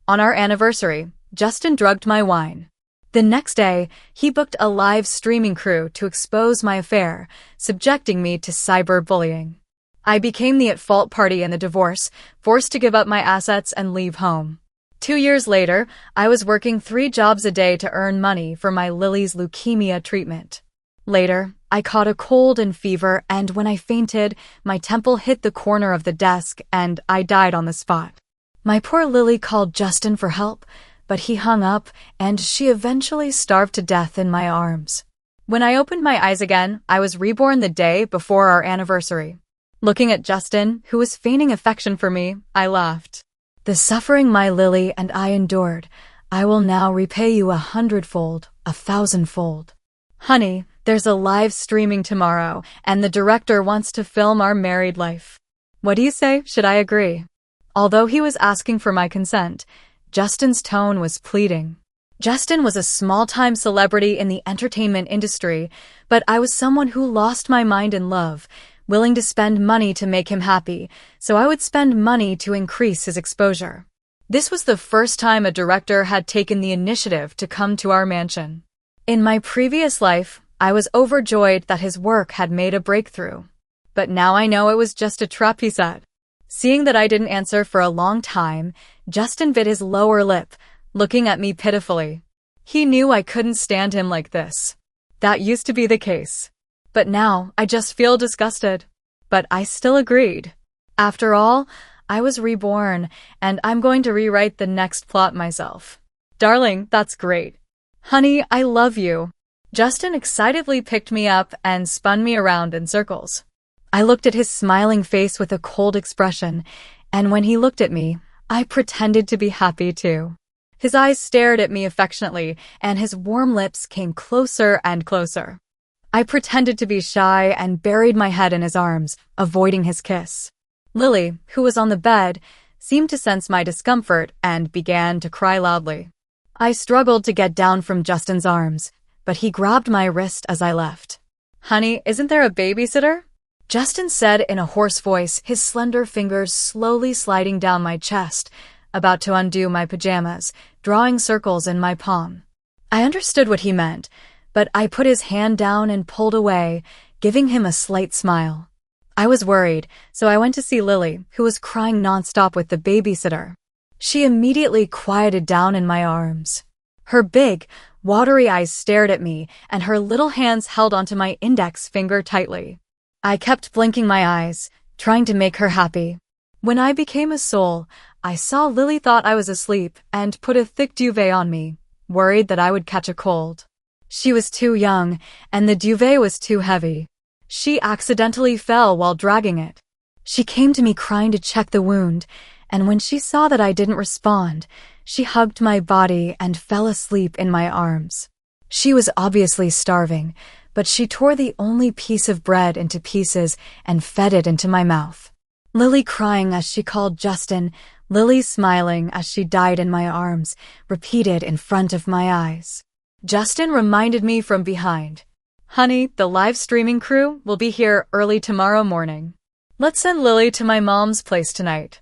On our anniversary, Justin drugged my wine. The next day, he booked a live streaming crew to expose my affair, subjecting me to cyberbullying. I became the at-fault party in the divorce, forced to give up my assets and leave home. 2 years later, I was working 3 jobs a day to earn money for my Lily's leukemia treatment. Later, I caught a cold and fever, and when I fainted, my temple hit the corner of the desk and I died on the spot. My poor Lily called Justin for help, but he hung up, and she eventually starved to death in my arms. When I opened my eyes again, I was reborn the day before our anniversary. Looking at Justin, who was feigning affection for me, I laughed. The suffering my Lily and I endured, I will now repay you 100-fold, 1,000-fold. Honey, there's a live streaming tomorrow, and the director wants to film our married life. What do you say? Should I agree? Although he was asking for my consent, Justin's tone was pleading. Justin was a small-time celebrity in the entertainment industry, but I was someone who lost my mind in love, willing to spend money to make him happy, so I would spend money to increase his exposure. This was the first time a director had taken the initiative to come to our mansion. In my previous life, I was overjoyed that his work had made a breakthrough. But now I know it was just a trap he set. Seeing that I didn't answer for a long time, Justin bit his lower lip, looking at me pitifully. He knew I couldn't stand him like this. That used to be the case. But now, I just feel disgusted. But I still agreed. After all, I was reborn, and I'm going to rewrite the next plot myself. Darling, that's great. Honey, I love you. Justin excitedly picked me up and spun me around in circles. I looked at his smiling face with a cold expression, and when he looked at me, I pretended to be happy too. His eyes stared at me affectionately, and his warm lips came closer and closer. I pretended to be shy and buried my head in his arms, avoiding his kiss. Lily, who was on the bed, seemed to sense my discomfort and began to cry loudly. I struggled to get down from Justin's arms, but he grabbed my wrist as I left. Honey, isn't there a babysitter? Justin said in a hoarse voice, his slender fingers slowly sliding down my chest, about to undo my pajamas, drawing circles in my palm. I understood what he meant, but I put his hand down and pulled away, giving him a slight smile. I was worried, so I went to see Lily, who was crying nonstop with the babysitter. She immediately quieted down in my arms. Her big, watery eyes stared at me, and her little hands held onto my index finger tightly. I kept blinking my eyes, trying to make her happy. When I became a soul, I saw Lily thought I was asleep and put a thick duvet on me, worried that I would catch a cold. She was too young, and the duvet was too heavy. She accidentally fell while dragging it. She came to me crying to check the wound, and when she saw that I didn't respond, she hugged my body and fell asleep in my arms. She was obviously starving, but she tore the only piece of bread into pieces and fed it into my mouth. Lily crying as she called Justin, Lily smiling as she died in my arms, repeated in front of my eyes. Justin reminded me from behind. Honey, the live streaming crew will be here early tomorrow morning. Let's send Lily to my mom's place tonight.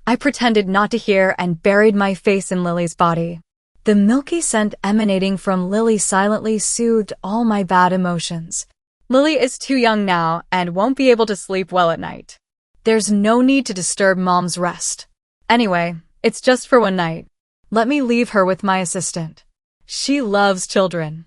I pretended not to hear and buried my face in Lily's body. The milky scent emanating from Lily silently soothed all my bad emotions. Lily is too young now and won't be able to sleep well at night. There's no need to disturb Mom's rest. Anyway, it's just for one night. Let me leave her with my assistant. She loves children,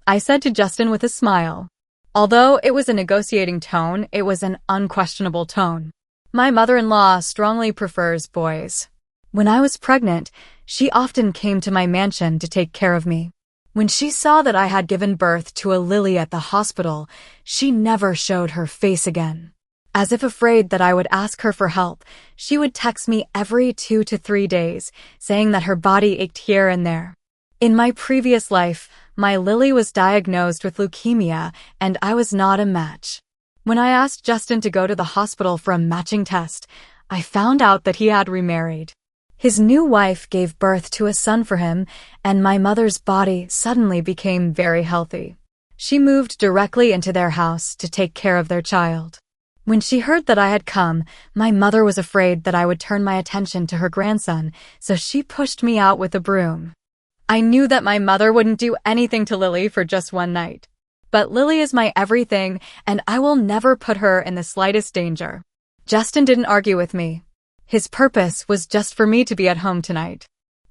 I said to Justin with a smile. Although it was a negotiating tone, it was an unquestionable tone. My mother-in-law strongly prefers boys. When I was pregnant, she often came to my mansion to take care of me. When she saw that I had given birth to a Lily at the hospital, she never showed her face again. As if afraid that I would ask her for help, she would text me every 2 to 3 days, saying that her body ached here and there. In my previous life, my Lily was diagnosed with leukemia, and I was not a match. When I asked Justin to go to the hospital for a matching test, I found out that he had remarried. His new wife gave birth to a son for him, and my mother's body suddenly became very healthy. She moved directly into their house to take care of their child. When she heard that I had come, my mother was afraid that I would turn my attention to her grandson, so she pushed me out with a broom. I knew that my mother wouldn't do anything to Lily for just one night. But Lily is my everything, and I will never put her in the slightest danger. Justin didn't argue with me. His purpose was just for me to be at home tonight.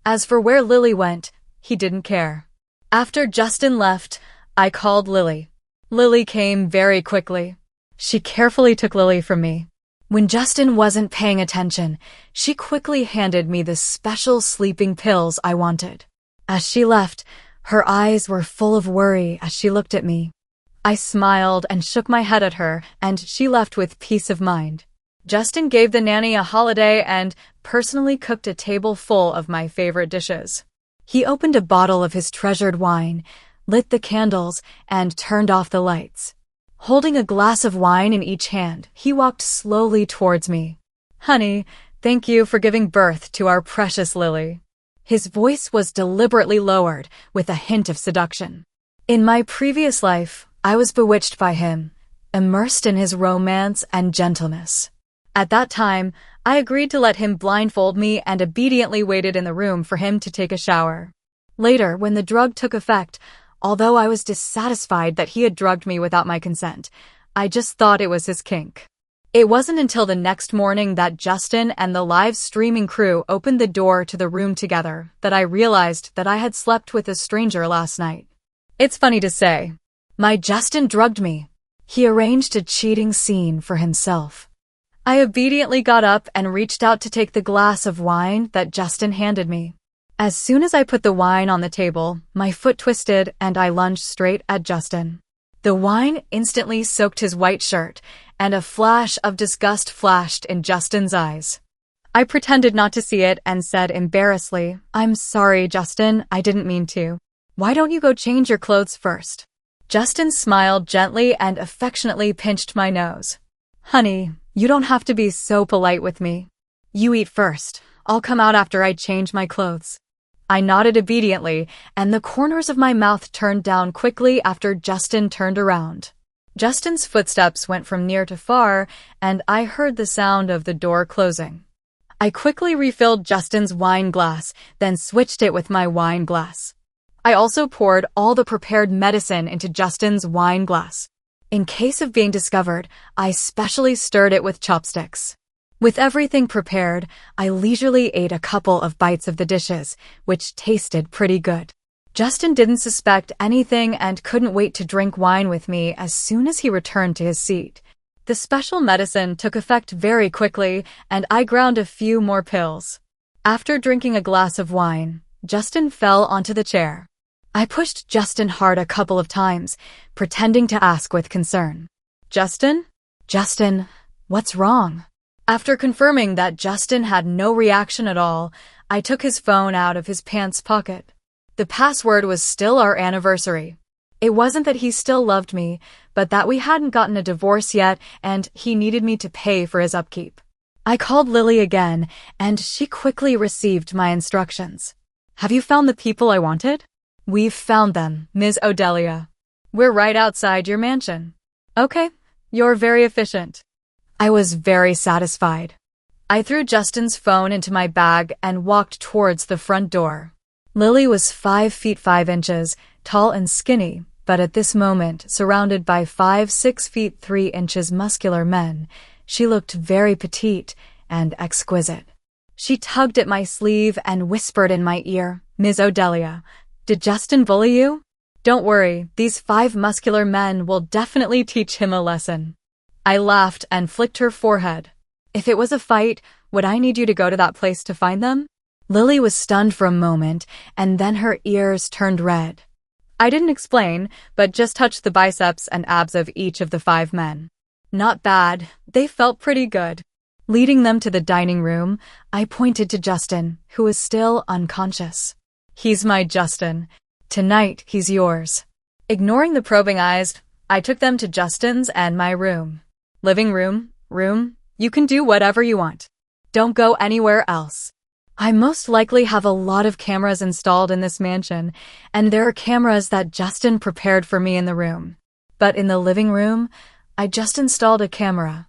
As for where Lily went, he didn't care. After Justin left, I called Lily. Lily came very quickly. She carefully took Lily from me. When Justin wasn't paying attention, she quickly handed me the special sleeping pills I wanted. As she left, her eyes were full of worry as she looked at me. I smiled and shook my head at her, and she left with peace of mind. Justin gave the nanny a holiday and personally cooked a table full of my favorite dishes. He opened a bottle of his treasured wine, lit the candles, and turned off the lights. Holding a glass of wine in each hand, he walked slowly towards me. "Honey, thank you for giving birth to our precious Lily." His voice was deliberately lowered, with a hint of seduction. In my previous life, I was bewitched by him, immersed in his romance and gentleness. At that time, I agreed to let him blindfold me and obediently waited in the room for him to take a shower. Later, when the drug took effect, although I was dissatisfied that he had drugged me without my consent, I just thought it was his kink. It wasn't until the next morning that Justin and the live streaming crew opened the door to the room together that I realized that I had slept with a stranger last night. It's funny to say, my Justin drugged me. He arranged a cheating scene for himself. I obediently got up and reached out to take the glass of wine that Justin handed me. As soon as I put the wine on the table, my foot twisted and I lunged straight at Justin. The wine instantly soaked his white shirt, and a flash of disgust flashed in Justin's eyes. I pretended not to see it and said embarrassedly, "I'm sorry, Justin, I didn't mean to. Why don't you go change your clothes first?" Justin smiled gently and affectionately pinched my nose. "Honey, you don't have to be so polite with me. You eat first. I'll come out after I change my clothes." I nodded obediently, and the corners of my mouth turned down quickly after Justin turned around. Justin's footsteps went from near to far, and I heard the sound of the door closing. I quickly refilled Justin's wine glass, then switched it with my wine glass. I also poured all the prepared medicine into Justin's wine glass. In case of being discovered, I specially stirred it with chopsticks. With everything prepared, I leisurely ate a couple of bites of the dishes, which tasted pretty good. Justin didn't suspect anything and couldn't wait to drink wine with me as soon as he returned to his seat. The special medicine took effect very quickly, and I ground a few more pills. After drinking a glass of wine, Justin fell onto the chair. I pushed Justin hard a couple of times, pretending to ask with concern. "Justin? Justin, what's wrong?" After confirming that Justin had no reaction at all, I took his phone out of his pants pocket. The password was still our anniversary. It wasn't that he still loved me, but that we hadn't gotten a divorce yet and he needed me to pay for his upkeep. I called Lily again, and she quickly received my instructions. "Have you found the people I wanted?" "We've found them, Ms. Odelia. We're right outside your mansion." "Okay, you're very efficient." I was very satisfied. I threw Justin's phone into my bag and walked towards the front door. Lily was 5 feet 5 inches, tall and skinny, but at this moment, surrounded by 6 feet 3 inches muscular men, she looked very petite and exquisite. She tugged at my sleeve and whispered in my ear, "Ms. Odelia, did Justin bully you? Don't worry, these 5 muscular men will definitely teach him a lesson." I laughed and flicked her forehead. "If it was a fight, would I need you to go to that place to find them?" Lily was stunned for a moment, and then her ears turned red. I didn't explain, but just touched the biceps and abs of each of the 5 men. Not bad, they felt pretty good. Leading them to the dining room, I pointed to Justin, who was still unconscious. "He's my Justin. Tonight, he's yours." Ignoring the probing eyes, I took them to Justin's and my room. "Living room, you can do whatever you want. Don't go anywhere else." I most likely have a lot of cameras installed in this mansion, and there are cameras that Justin prepared for me in the room. But in the living room, I just installed a camera.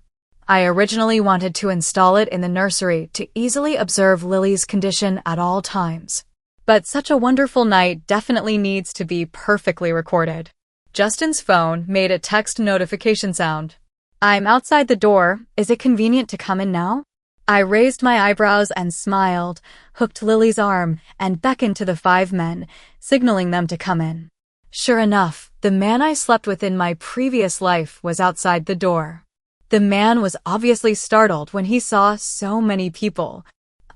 I originally wanted to install it in the nursery to easily observe Lily's condition at all times. But such a wonderful night definitely needs to be perfectly recorded. Justin's phone made a text notification sound. "I'm outside the door. Is it convenient to come in now?" I raised my eyebrows and smiled, hooked Lily's arm, and beckoned to the 5 men, signaling them to come in. Sure enough, the man I slept with in my previous life was outside the door. The man was obviously startled when he saw so many people.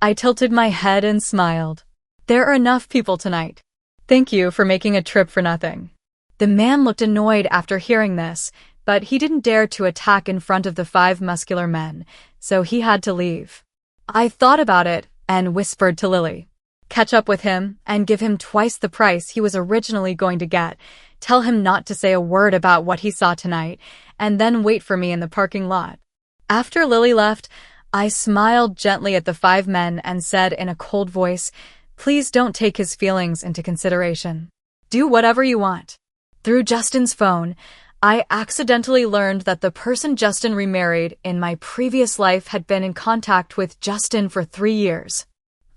I tilted my head and smiled. "There are enough people tonight. Thank you for making a trip for nothing." The man looked annoyed after hearing this, but he didn't dare to attack in front of the 5 muscular men, so he had to leave. I thought about it and whispered to Lily, "Catch up with him and give him twice the price he was originally going to get. Tell him not to say a word about what he saw tonight, and then wait for me in the parking lot." After Lily left, I smiled gently at the 5 men and said in a cold voice, "Please don't take his feelings into consideration. Do whatever you want." Through Justin's phone, I accidentally learned that the person Justin remarried in my previous life had been in contact with Justin for 3 years.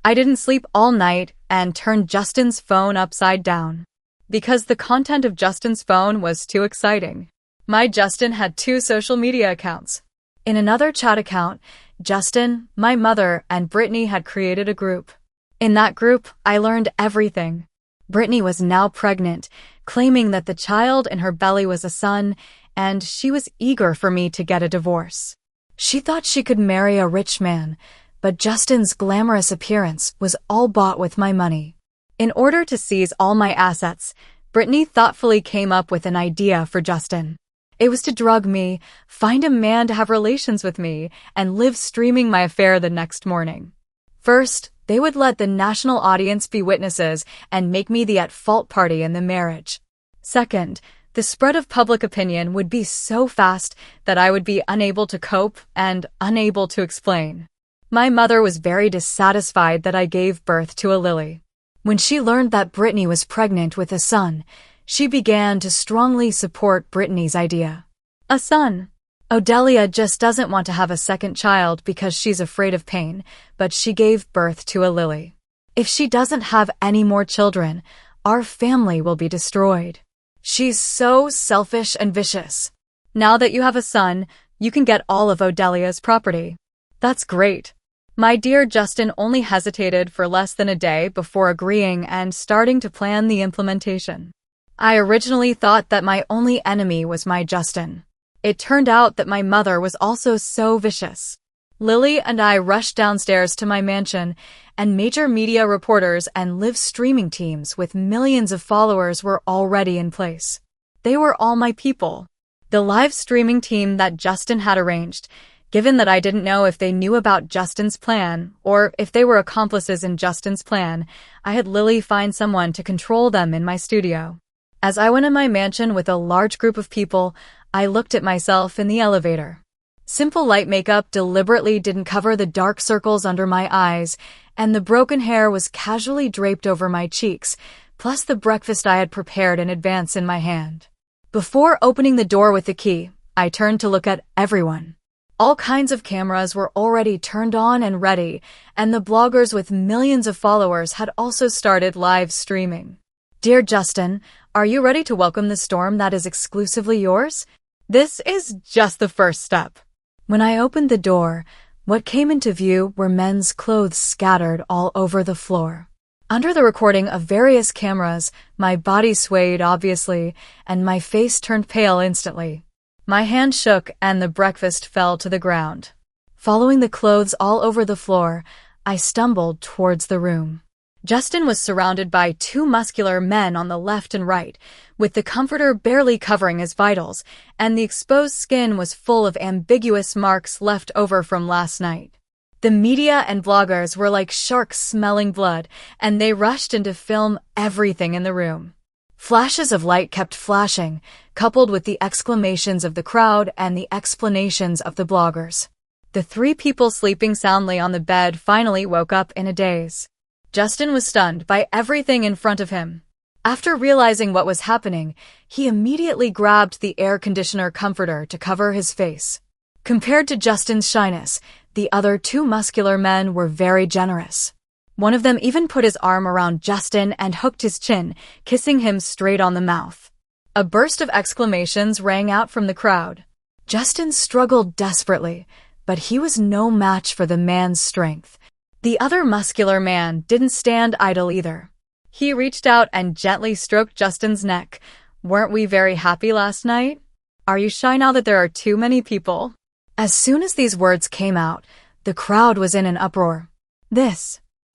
I didn't sleep all night and turned Justin's phone upside down, because the content of Justin's phone was too exciting. My Justin had 2 social media accounts. In another chat account, Justin, my mother, and Brittany had created a group. In that group, I learned everything. Brittany was now pregnant, claiming that the child in her belly was a son, and she was eager for me to get a divorce. She thought she could marry a rich man, but Justin's glamorous appearance was all bought with my money. In order to seize all my assets, Brittany thoughtfully came up with an idea for Justin. It was to drug me, find a man to have relations with me, and live streaming my affair the next morning. First, they would let the national audience be witnesses and make me the at-fault party in the marriage. Second, the spread of public opinion would be so fast that I would be unable to cope and unable to explain. My mother was very dissatisfied that I gave birth to a Lily. When she learned that Brittany was pregnant with a son, she began to strongly support Brittany's idea. A son. Odelia just doesn't want to have a second child because she's afraid of pain, but she gave birth to a Lily. If she doesn't have any more children, our family will be destroyed. She's so selfish and vicious. Now that you have a son, you can get all of Odelia's property. That's great. My dear Justin only hesitated for less than a day before agreeing and starting to plan the implementation. I originally thought that my only enemy was my Justin. It turned out that my mother was also so vicious. Lily and I rushed downstairs to my mansion, and major media reporters and live streaming teams with millions of followers were already in place. They were all my people. The live streaming team that Justin had arranged, given that I didn't know if they knew about Justin's plan or if they were accomplices in Justin's plan, I had Lily find someone to control them in my studio. As I went in my mansion with a large group of people, I looked at myself in the elevator. Simple light makeup deliberately didn't cover the dark circles under my eyes, and the broken hair was casually draped over my cheeks, plus the breakfast I had prepared in advance in my hand. Before opening the door with the key, I turned to look at everyone. All kinds of cameras were already turned on and ready, and the bloggers with millions of followers had also started live streaming. Dear Justin, are you ready to welcome the storm that is exclusively yours? This is just the first step. When I opened the door, what came into view were men's clothes scattered all over the floor. Under the recording of various cameras, my body swayed obviously, and my face turned pale instantly. My hand shook and the breakfast fell to the ground. Following the clothes all over the floor, I stumbled towards the room. Justin was surrounded by 2 muscular men on the left and right, with the comforter barely covering his vitals, and the exposed skin was full of ambiguous marks left over from last night. The media and bloggers were like sharks smelling blood, and they rushed in to film everything in the room. Flashes of light kept flashing, coupled with the exclamations of the crowd and the explanations of the bloggers. The 3 people sleeping soundly on the bed finally woke up in a daze. Justin was stunned by everything in front of him. After realizing what was happening, he immediately grabbed the air conditioner comforter to cover his face. Compared to Justin's shyness, the other two muscular men were very generous. One of them even put his arm around Justin and hooked his chin, kissing him straight on the mouth. A burst of exclamations rang out from the crowd. Justin struggled desperately, but he was no match for the man's strength. The other muscular man didn't stand idle either. He reached out and gently stroked Justin's neck. "Weren't we very happy last night? Are you shy now that there are too many people?" As soon as these words came out, the crowd was in an uproar.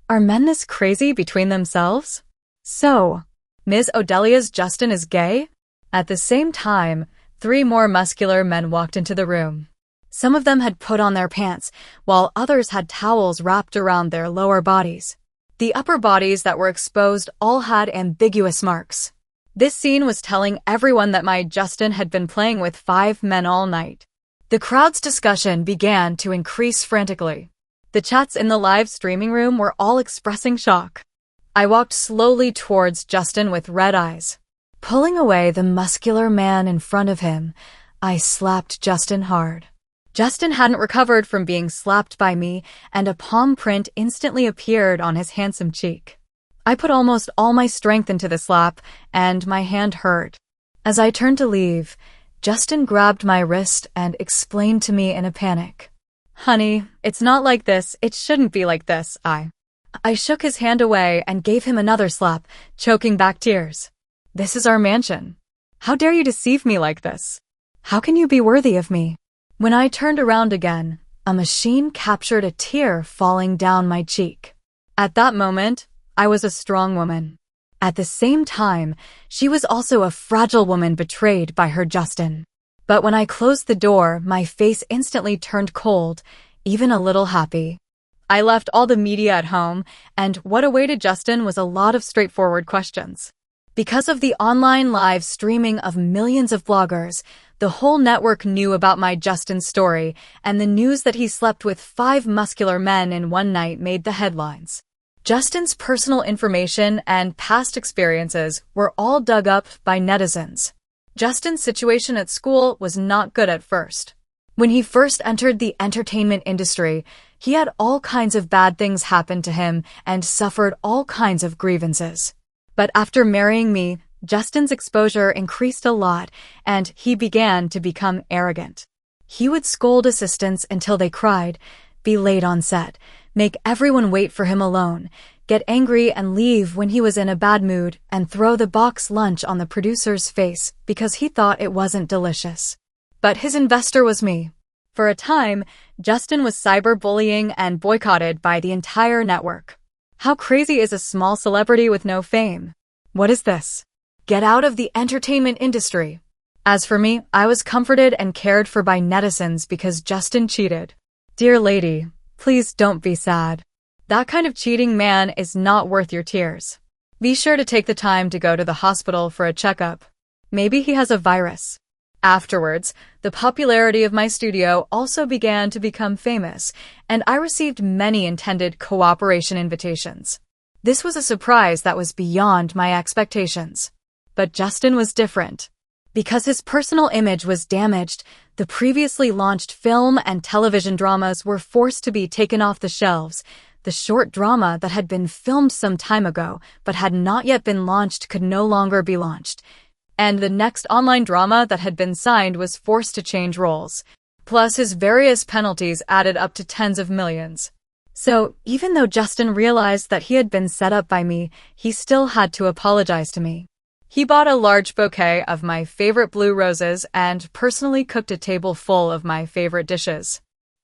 Are men this crazy between themselves? So, Ms. Odelia's Justin is gay? At the same time, 3 more muscular men walked into the room. Some of them had put on their pants, while others had towels wrapped around their lower bodies. The upper bodies that were exposed all had ambiguous marks. This scene was telling everyone that my Justin had been playing with 5 men all night. The crowd's discussion began to increase frantically. The chats in the live streaming room were all expressing shock. I walked slowly towards Justin with red eyes. Pulling away the muscular man in front of him, I slapped Justin hard. Justin hadn't recovered from being slapped by me, and a palm print instantly appeared on his handsome cheek. I put almost all my strength into the slap, and my hand hurt. As I turned to leave, Justin grabbed my wrist and explained to me in a panic. "Honey, it's not like this. It shouldn't be like this." I shook his hand away and gave him another slap, choking back tears. "This is our mansion. How dare you deceive me like this? How can you be worthy of me?" When I turned around again, a machine captured a tear falling down my cheek. At that moment, I was a strong woman. At the same time, she was also a fragile woman betrayed by her Justin. But when I closed the door, my face instantly turned cold, even a little happy. I left all the media at home, and what awaited Justin was a lot of straightforward questions. Because of the online live streaming of millions of bloggers, the whole network knew about my Justin story, and the news that he slept with 5 muscular men in one night made the headlines. Justin's personal information and past experiences were all dug up by netizens. Justin's situation at school was not good at first. When he first entered the entertainment industry, he had all kinds of bad things happen to him and suffered all kinds of grievances. But after marrying me, Justin's exposure increased a lot, and he began to become arrogant. He would scold assistants until they cried, be late on set, make everyone wait for him alone, get angry and leave when he was in a bad mood, and throw the box lunch on the producer's face because he thought it wasn't delicious. But his investor was me. For a time, Justin was cyberbullying and boycotted by the entire network. How crazy is a small celebrity with no fame? What is this? Get out of the entertainment industry. As for me, I was comforted and cared for by netizens because Justin cheated. Dear lady, please don't be sad. That kind of cheating man is not worth your tears. Be sure to take the time to go to the hospital for a checkup. Maybe he has a virus. Afterwards, the popularity of my studio also began to become famous, and I received many intended cooperation invitations. This was a surprise that was beyond my expectations. But Justin was different. Because his personal image was damaged, the previously launched film and television dramas were forced to be taken off the shelves. The short drama that had been filmed some time ago but had not yet been launched could no longer be launched. And the next online drama that had been signed was forced to change roles. Plus, his various penalties added up to tens of millions. So, even though Justin realized that he had been set up by me, he still had to apologize to me. He bought a large bouquet of my favorite blue roses and personally cooked a table full of my favorite dishes.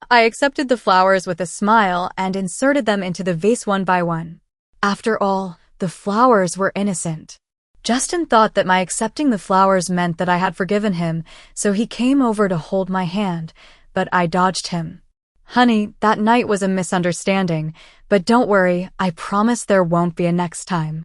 I accepted the flowers with a smile and inserted them into the vase one by one. After all, the flowers were innocent. Justin thought that my accepting the flowers meant that I had forgiven him, so he came over to hold my hand, but I dodged him. Honey, that night was a misunderstanding, but don't worry, I promise there won't be a next time.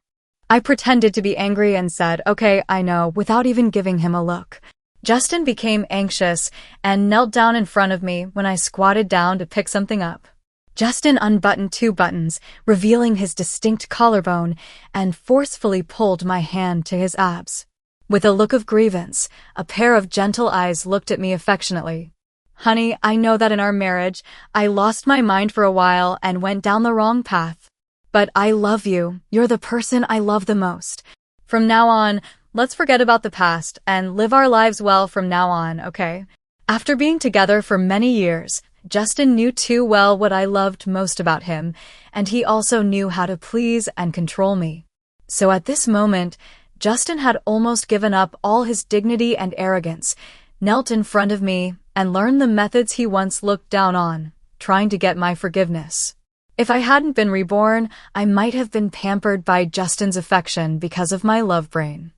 I pretended to be angry and said, okay, I know, without even giving him a look. Justin became anxious and knelt down in front of me when I squatted down to pick something up. Justin unbuttoned 2 buttons, revealing his distinct collarbone, and forcefully pulled my hand to his abs. With a look of grievance, a pair of gentle eyes looked at me affectionately. Honey, I know that in our marriage, I lost my mind for a while and went down the wrong path. But I love you. You're the person I love the most. From now on, let's forget about the past and live our lives well from now on, okay? After being together for many years, Justin knew too well what I loved most about him, and he also knew how to please and control me. So at this moment, Justin had almost given up all his dignity and arrogance, knelt in front of me, and learned the methods he once looked down on, trying to get my forgiveness. If I hadn't been reborn, I might have been pampered by Justin's affection because of my love brain.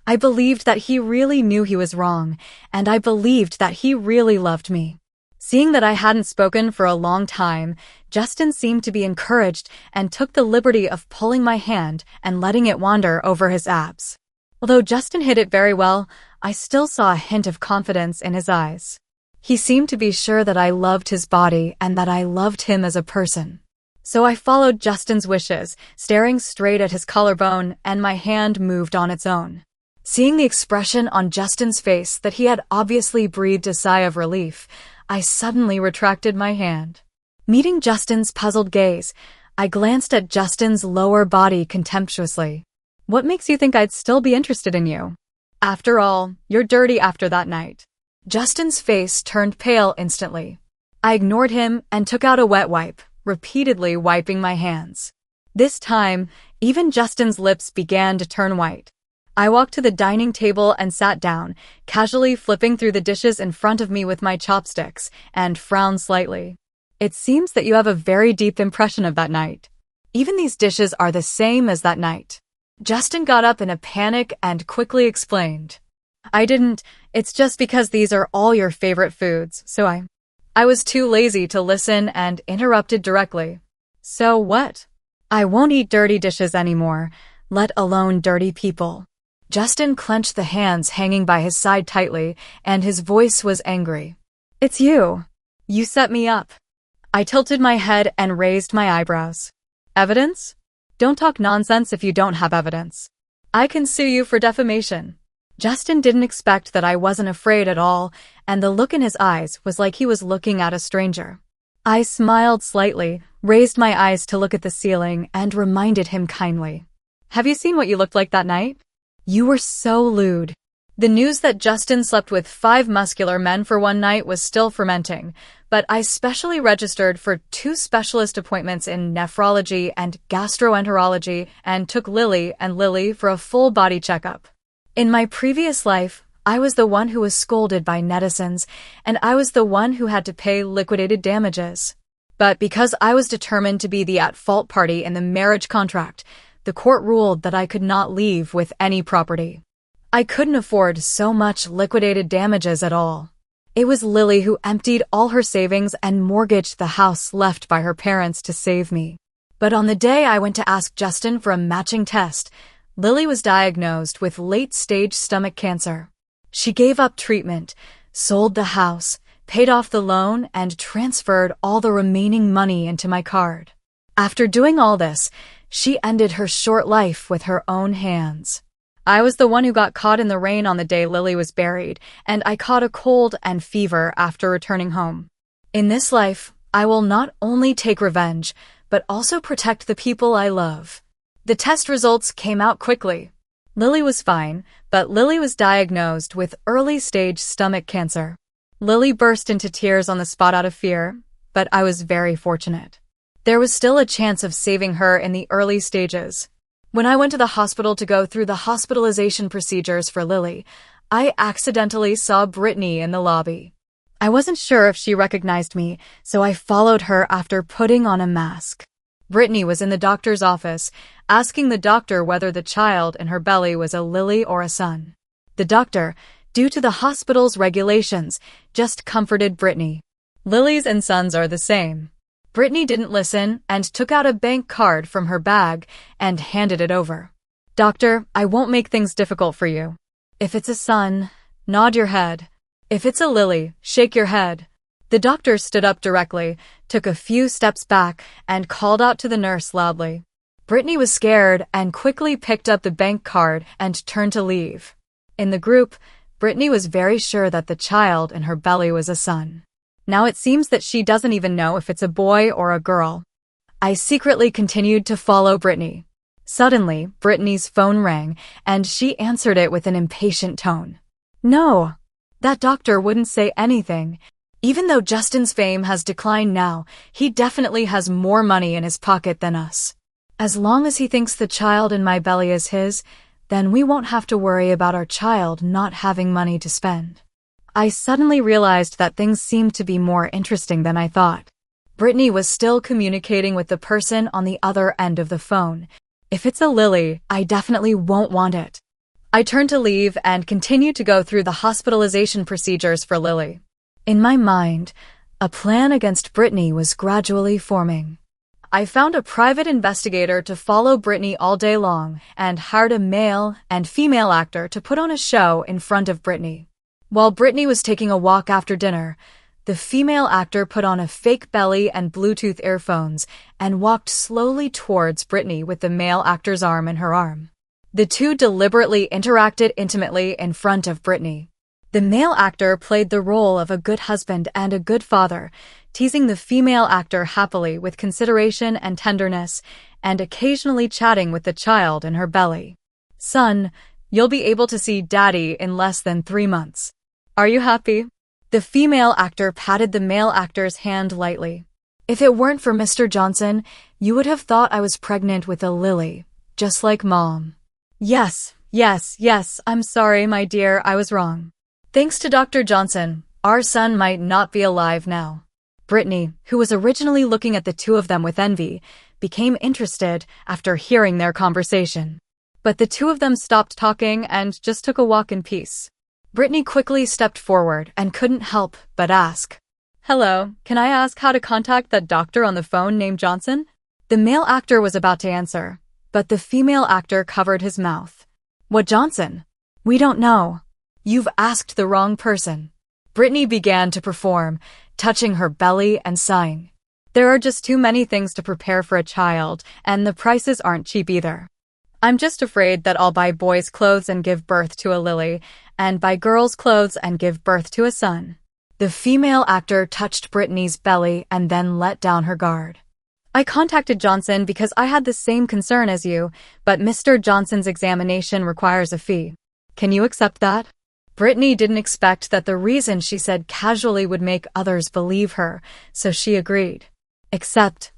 I believed that he really knew he was wrong, and I believed that he really loved me. Seeing that I hadn't spoken for a long time, Justin seemed to be encouraged and took the liberty of pulling my hand and letting it wander over his abs. Although Justin hid it very well, I still saw a hint of confidence in his eyes. He seemed to be sure that I loved his body and that I loved him as a person. So I followed Justin's wishes, staring straight at his collarbone, and my hand moved on its own. Seeing the expression on Justin's face that he had obviously breathed a sigh of relief, I suddenly retracted my hand. Meeting Justin's puzzled gaze, I glanced at Justin's lower body contemptuously. What makes you think I'd still be interested in you? After all, you're dirty after that night. Justin's face turned pale instantly. I ignored him and took out a wet wipe, repeatedly wiping my hands. This time, even Justin's lips began to turn white. I walked to the dining table and sat down, casually flipping through the dishes in front of me with my chopsticks, and frowned slightly. It seems that you have a very deep impression of that night. Even these dishes are the same as that night. Justin got up in a panic and quickly explained. It's just because these are all your favorite foods, so I was too lazy to listen and interrupted directly. So what? I won't eat dirty dishes anymore, let alone dirty people. Justin clenched the hands hanging by his side tightly, and his voice was angry. It's you. You set me up. I tilted my head and raised my eyebrows. Evidence? Don't talk nonsense if you don't have evidence. I can sue you for defamation. Justin didn't expect that I wasn't afraid at all, and the look in his eyes was like he was looking at a stranger. I smiled slightly, raised my eyes to look at the ceiling, and reminded him kindly. Have you seen what you looked like that night? You were so lewd. The news that Justin slept with 5 muscular men for one night was still fermenting, but I specially registered for 2 specialist appointments in nephrology and gastroenterology and took Lily for a full body checkup. In my previous life, I was the one who was scolded by netizens, and I was the one who had to pay liquidated damages. But because I was determined to be the at-fault party in the marriage contract, the court ruled that I could not leave with any property. I couldn't afford so much liquidated damages at all. It was Lily who emptied all her savings and mortgaged the house left by her parents to save me. But on the day I went to ask Justin for a matching test, Lily was diagnosed with late-stage stomach cancer. She gave up treatment, sold the house, paid off the loan, and transferred all the remaining money into my card. After doing all this, she ended her short life with her own hands. I was the one who got caught in the rain on the day Lily was buried, and I caught a cold and fever after returning home. In this life, I will not only take revenge, but also protect the people I love. The test results came out quickly. Lily was fine, but Lily was diagnosed with early-stage stomach cancer. Lily burst into tears on the spot out of fear, but I was very fortunate. There was still a chance of saving her in the early stages. When I went to the hospital to go through the hospitalization procedures for Lily, I accidentally saw Brittany in the lobby. I wasn't sure if she recognized me, so I followed her after putting on a mask. Brittany was in the doctor's office, asking the doctor whether the child in her belly was a Lily or a son. The doctor, due to the hospital's regulations, just comforted Brittany. Lilies and sons are the same. Brittany didn't listen and took out a bank card from her bag and handed it over. Doctor, I won't make things difficult for you. If it's a son, nod your head. If it's a Lily, shake your head. The doctor stood up directly, took a few steps back, and called out to the nurse loudly. Brittany was scared and quickly picked up the bank card and turned to leave. In the group, Brittany was very sure that the child in her belly was a son. Now it seems that she doesn't even know if it's a boy or a girl. I secretly continued to follow Brittany. Suddenly, Brittany's phone rang, and she answered it with an impatient tone. No, that doctor wouldn't say anything. Even though Justin's fame has declined now, he definitely has more money in his pocket than us. As long as he thinks the child in my belly is his, then we won't have to worry about our child not having money to spend. I suddenly realized that things seemed to be more interesting than I thought. Brittany was still communicating with the person on the other end of the phone. If it's a Lily, I definitely won't want it. I turned to leave and continued to go through the hospitalization procedures for Lily. In my mind, a plan against Brittany was gradually forming. I found a private investigator to follow Brittany all day long and hired a male and female actor to put on a show in front of Brittany. While Brittany was taking a walk after dinner, the female actor put on a fake belly and Bluetooth earphones and walked slowly towards Brittany with the male actor's arm in her arm. The two deliberately interacted intimately in front of Brittany. The male actor played the role of a good husband and a good father, teasing the female actor happily with consideration and tenderness, and occasionally chatting with the child in her belly. Son, you'll be able to see Daddy in less than 3 months. Are you happy? The female actor patted the male actor's hand lightly. If it weren't for Mr. Johnson, you would have thought I was pregnant with a Lily, just like Mom. Yes, I'm sorry, my dear, I was wrong. Thanks to Dr. Johnson, our son might not be alive now. Brittany, who was originally looking at the two of them with envy, became interested after hearing their conversation. But the two of them stopped talking and just took a walk in peace. Brittany quickly stepped forward and couldn't help but ask, "Hello, can I ask how to contact that doctor on the phone named Johnson?" The male actor was about to answer, but the female actor covered his mouth. "What Johnson? We don't know. You've asked the wrong person." Brittany began to perform, touching her belly and sighing. There are just too many things to prepare for a child, and the prices aren't cheap either. I'm just afraid that I'll buy boys' clothes and give birth to a Lily, and buy girls' clothes and give birth to a son. The female actor touched Brittany's belly and then let down her guard. I contacted Johnson because I had the same concern as you, but Mr. Johnson's examination requires a fee. Can you accept that? Brittany didn't expect that the reason she said casually would make others believe her, so she agreed. Accept,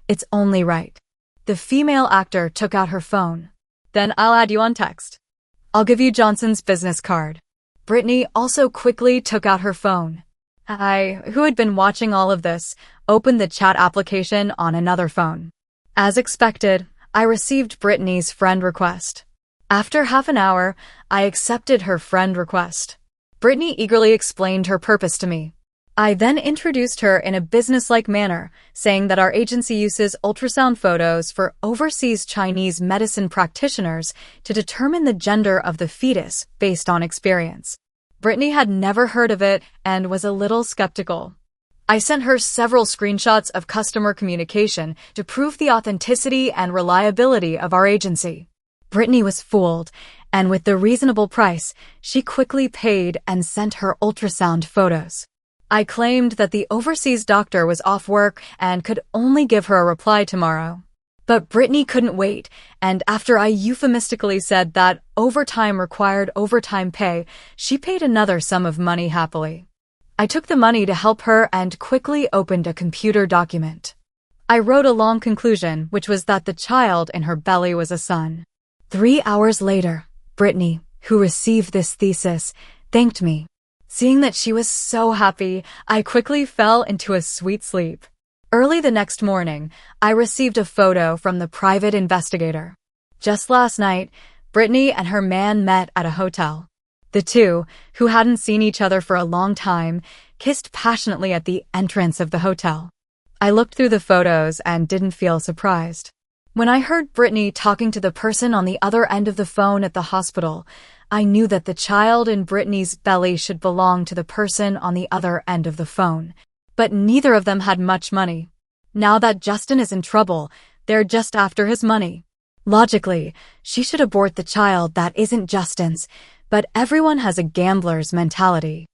it's only right. The female actor took out her phone. Then I'll add you on text. I'll give you Johnson's business card. Brittany also quickly took out her phone. I, who had been watching all of this, opened the chat application on another phone. As expected, I received Brittany's friend request. After half an hour, I accepted her friend request. Brittany eagerly explained her purpose to me. I then introduced her in a business-like manner, saying that our agency uses ultrasound photos for overseas Chinese medicine practitioners to determine the gender of the fetus based on experience. Brittany had never heard of it and was a little skeptical. I sent her several screenshots of customer communication to prove the authenticity and reliability of our agency. Brittany was fooled, and with the reasonable price, she quickly paid and sent her ultrasound photos. I claimed that the overseas doctor was off work and could only give her a reply tomorrow. But Brittany couldn't wait, and after I euphemistically said that overtime required overtime pay, she paid another sum of money happily. I took the money to help her and quickly opened a computer document. I wrote a long conclusion, which was that the child in her belly was a son. 3 hours later, Brittany, who received this thesis, thanked me. Seeing that she was so happy, I quickly fell into a sweet sleep. Early the next morning, I received a photo from the private investigator. Just last night, Brittany and her man met at a hotel. The two, who hadn't seen each other for a long time, kissed passionately at the entrance of the hotel. I looked through the photos and didn't feel surprised. When I heard Brittany talking to the person on the other end of the phone at the hospital, I knew that the child in Brittany's belly should belong to the person on the other end of the phone. But neither of them had much money. Now that Justin is in trouble, they're just after his money. Logically, she should abort the child that isn't Justin's, but everyone has a gambler's mentality.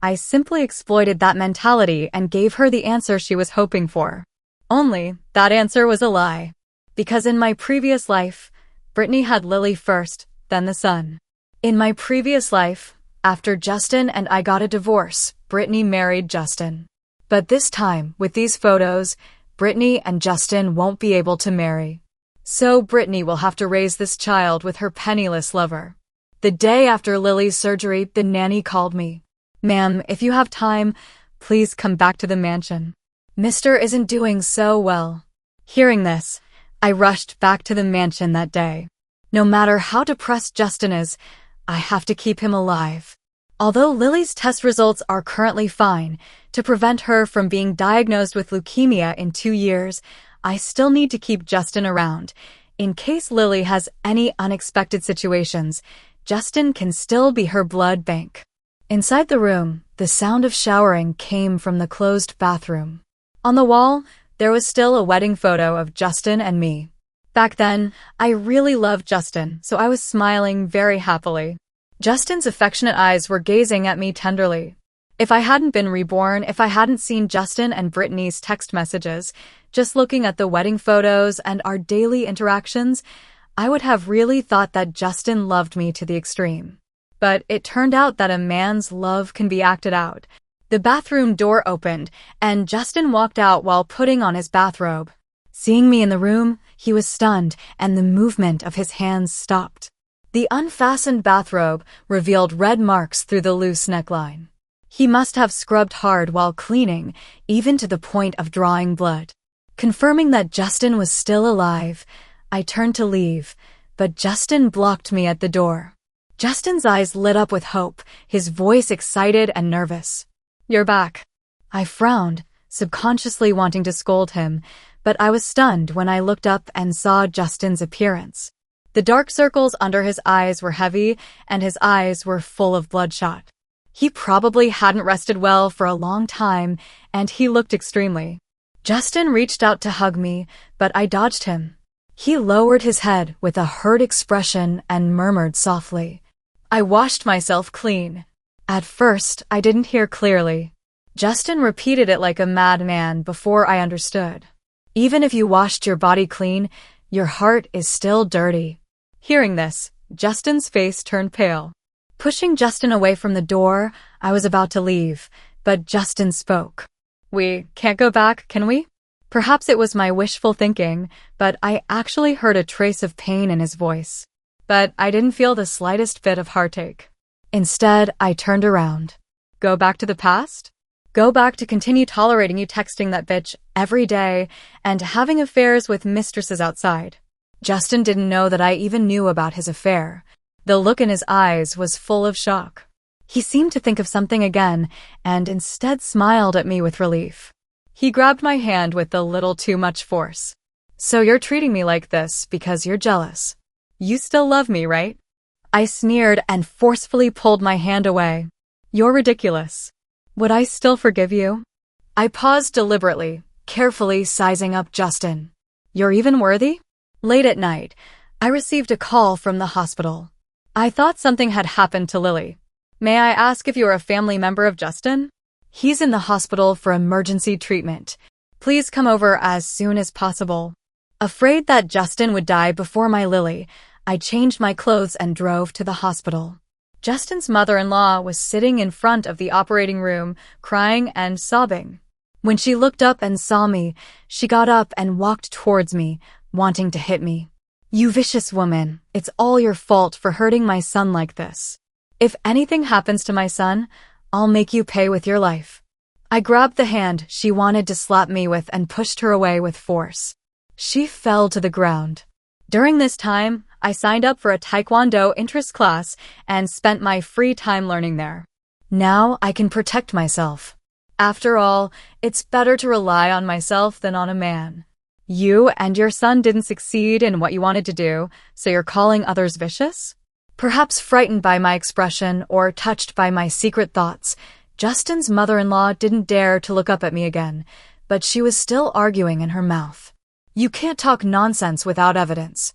I simply exploited that mentality and gave her the answer she was hoping for. Only, that answer was a lie. Because in my previous life, Brittany had Lily first, then the son. In my previous life, after Justin and I got a divorce, Brittany married Justin. But this time, with these photos, Brittany and Justin won't be able to marry. So Brittany will have to raise this child with her penniless lover. The day after Lily's surgery, the nanny called me. "Ma'am, if you have time, please come back to the mansion. Mister isn't doing so well." Hearing this, I rushed back to the mansion that day. No matter how depressed Justin is, I have to keep him alive. Although Lily's test results are currently fine, to prevent her from being diagnosed with leukemia in 2 years, I still need to keep Justin around. In case Lily has any unexpected situations, Justin can still be her blood bank. Inside the room, the sound of showering came from the closed bathroom. On the wall, there was still a wedding photo of Justin and me. Back then, I really loved Justin, so I was smiling very happily. Justin's affectionate eyes were gazing at me tenderly. If I hadn't been reborn, if I hadn't seen Justin and Brittany's text messages, just looking at the wedding photos and our daily interactions, I would have really thought that Justin loved me to the extreme. But it turned out that a man's love can be acted out. The bathroom door opened, and Justin walked out while putting on his bathrobe. Seeing me in the room, he was stunned, and the movement of his hands stopped. The unfastened bathrobe revealed red marks through the loose neckline. He must have scrubbed hard while cleaning, even to the point of drawing blood. Confirming that Justin was still alive, I turned to leave, but Justin blocked me at the door. Justin's eyes lit up with hope, his voice excited and nervous. "You're back." I frowned, subconsciously wanting to scold him, but I was stunned when I looked up and saw Justin's appearance. The dark circles under his eyes were heavy, and his eyes were full of bloodshot. He probably hadn't rested well for a long time, and he looked extremely. Justin reached out to hug me, but I dodged him. He lowered his head with a hurt expression and murmured softly, "I washed myself clean." At first, I didn't hear clearly. Justin repeated it like a madman before I understood. "Even if you washed your body clean, your heart is still dirty." Hearing this, Justin's face turned pale. Pushing Justin away from the door, I was about to leave, but Justin spoke. "We can't go back, can we?" Perhaps it was my wishful thinking, but I actually heard a trace of pain in his voice. But I didn't feel the slightest bit of heartache. Instead, I turned around. "Go back to the past? Go back to continue tolerating you texting that bitch every day and having affairs with mistresses outside." Justin didn't know that I even knew about his affair. The look in his eyes was full of shock. He seemed to think of something again and instead smiled at me with relief. He grabbed my hand with a little too much force. "So you're treating me like this because you're jealous. You still love me, right?" I sneered and forcefully pulled my hand away. "You're ridiculous. Would I still forgive you?" I paused deliberately, carefully sizing up Justin. "You're even worthy?" Late at night, I received a call from the hospital. I thought something had happened to Lily. "May I ask if you are a family member of Justin? He's in the hospital for emergency treatment. Please come over as soon as possible." Afraid that Justin would die before my Lily, I changed my clothes and drove to the hospital. Justin's mother-in-law was sitting in front of the operating room, crying and sobbing. When she looked up and saw me, she got up and walked towards me, wanting to hit me. "You vicious woman, it's all your fault for hurting my son like this. If anything happens to my son, I'll make you pay with your life." I grabbed the hand she wanted to slap me with and pushed her away with force. She fell to the ground. During this time, I signed up for a Taekwondo interest class and spent my free time learning there. Now I can protect myself. After all, it's better to rely on myself than on a man. You and your son didn't succeed in what you wanted to do, so you're calling others vicious? Perhaps frightened by my expression or touched by my secret thoughts, Justin's mother-in-law didn't dare to look up at me again, but she was still arguing in her mouth. "You can't talk nonsense without evidence."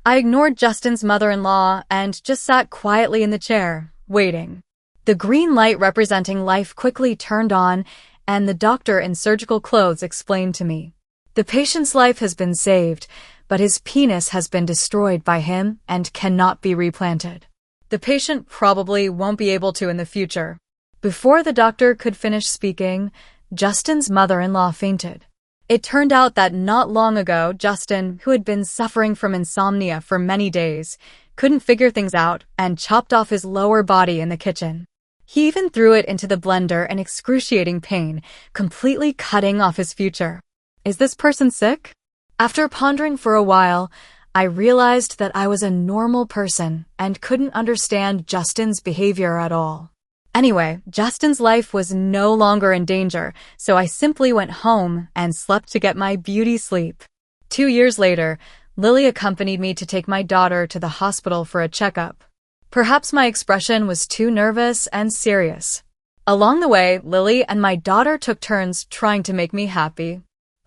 I ignored Justin's mother-in-law and just sat quietly in the chair, waiting. The green light representing life quickly turned on, and the doctor in surgical clothes explained to me. The patient's life has been saved, but his penis has been destroyed by him and cannot be replanted. The patient probably won't be able to in the future. Before the doctor could finish speaking, Justin's mother-in-law fainted. It turned out that not long ago, Justin, who had been suffering from insomnia for many days, couldn't figure things out and chopped off his lower body in the kitchen. He even threw it into the blender in excruciating pain, completely cutting off his future. Is this person sick? After pondering for a while, I realized that I was a normal person and couldn't understand Justin's behavior at all. Anyway, Justin's life was no longer in danger, so I simply went home and slept to get my beauty sleep. 2 years later, Lily accompanied me to take my daughter to the hospital for a checkup. Perhaps my expression was too nervous and serious. Along the way, Lily and my daughter took turns trying to make me happy.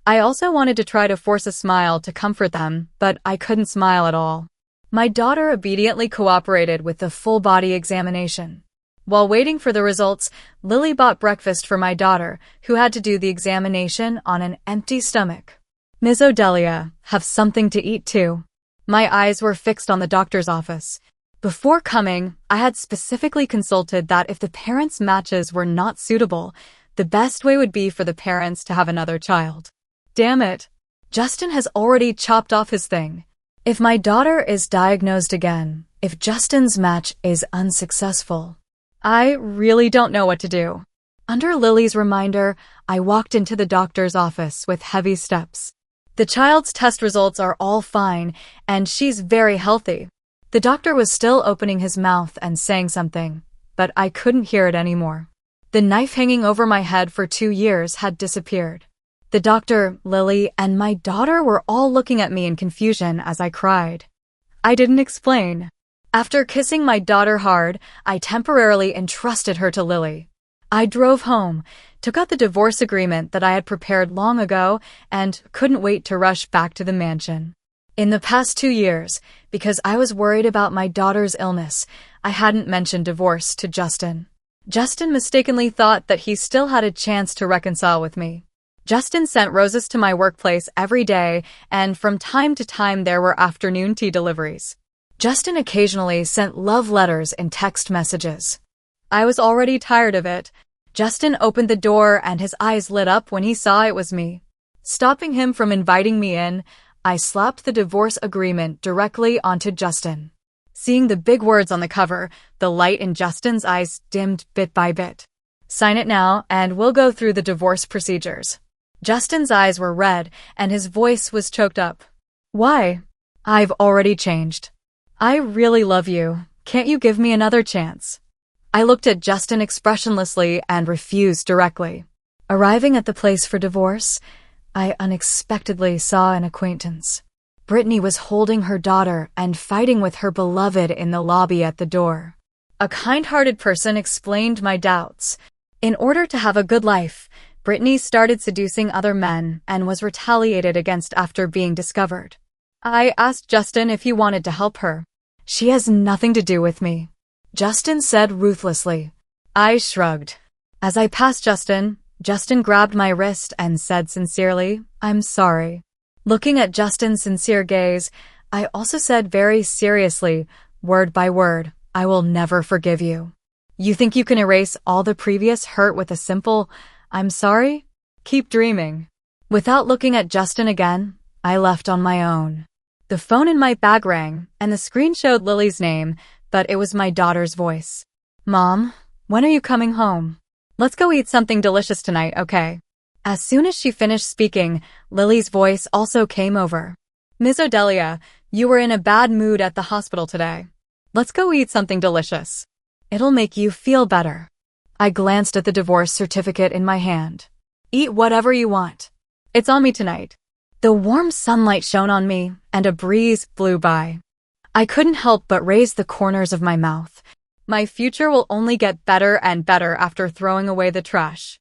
I also wanted to try to force a smile to comfort them, but I couldn't smile at all. My daughter obediently cooperated with the full-body examination. While waiting for the results, Lily bought breakfast for my daughter, who had to do the examination on an empty stomach. Ms. Odelia, have something to eat too. My eyes were fixed on the doctor's office. Before coming, I had specifically consulted that if the parents' matches were not suitable, the best way would be for the parents to have another child. Damn it. Justin has already chopped off his thing. If my daughter is diagnosed again, if Justin's match is unsuccessful, I really don't know what to do. Under Lily's reminder, I walked into the doctor's office with heavy steps. The child's test results are all fine, and she's very healthy. The doctor was still opening his mouth and saying something, but I couldn't hear it anymore. The knife hanging over my head for 2 years had disappeared. The doctor, Lily, and my daughter were all looking at me in confusion as I cried. I didn't explain. After kissing my daughter hard, I temporarily entrusted her to Lily. I drove home, took out the divorce agreement that I had prepared long ago, and couldn't wait to rush back to the mansion. In the past 2 years, because I was worried about my daughter's illness, I hadn't mentioned divorce to Justin. Justin mistakenly thought that he still had a chance to reconcile with me. Justin sent roses to my workplace every day, and from time to time there were afternoon tea deliveries. Justin occasionally sent love letters in text messages. I was already tired of it. Justin opened the door and his eyes lit up when he saw it was me. Stopping him from inviting me in, I slapped the divorce agreement directly onto Justin. Seeing the big words on the cover, the light in Justin's eyes dimmed bit by bit. Sign it now, and we'll go through the divorce procedures. Justin's eyes were red, and his voice was choked up. Why? I've already changed. I really love you. Can't you give me another chance? I looked at Justin expressionlessly and refused directly. Arriving at the place for divorce, I unexpectedly saw an acquaintance. Brittany was holding her daughter and fighting with her beloved in the lobby at the door. A kind-hearted person explained my doubts. In order to have a good life, Brittany started seducing other men and was retaliated against after being discovered. I asked Justin if he wanted to help her. She has nothing to do with me, Justin said ruthlessly. I shrugged. As I passed Justin grabbed my wrist and said sincerely, I'm sorry. Looking at Justin's sincere gaze, I also said very seriously, word by word, I will never forgive you. You think you can erase all the previous hurt with a simple, I'm sorry? Keep dreaming. Without looking at Justin again, I left on my own. The phone in my bag rang, and the screen showed Lily's name, but it was my daughter's voice. Mom, when are you coming home? Let's go eat something delicious tonight, okay? As soon as she finished speaking, Lily's voice also came over. Ms. Odelia, you were in a bad mood at the hospital today. Let's go eat something delicious. It'll make you feel better. I glanced at the divorce certificate in my hand. Eat whatever you want. It's on me tonight. The warm sunlight shone on me, and a breeze blew by. I couldn't help but raise the corners of my mouth. My future will only get better and better after throwing away the trash.